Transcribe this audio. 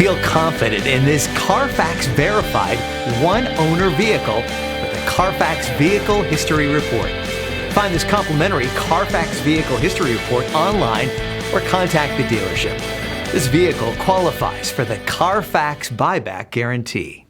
Feel confident in this Carfax verified one-owner vehicle with the Carfax Vehicle History Report. Find this complimentary Carfax Vehicle History Report online or contact the dealership. This vehicle qualifies for the Carfax Buyback Guarantee.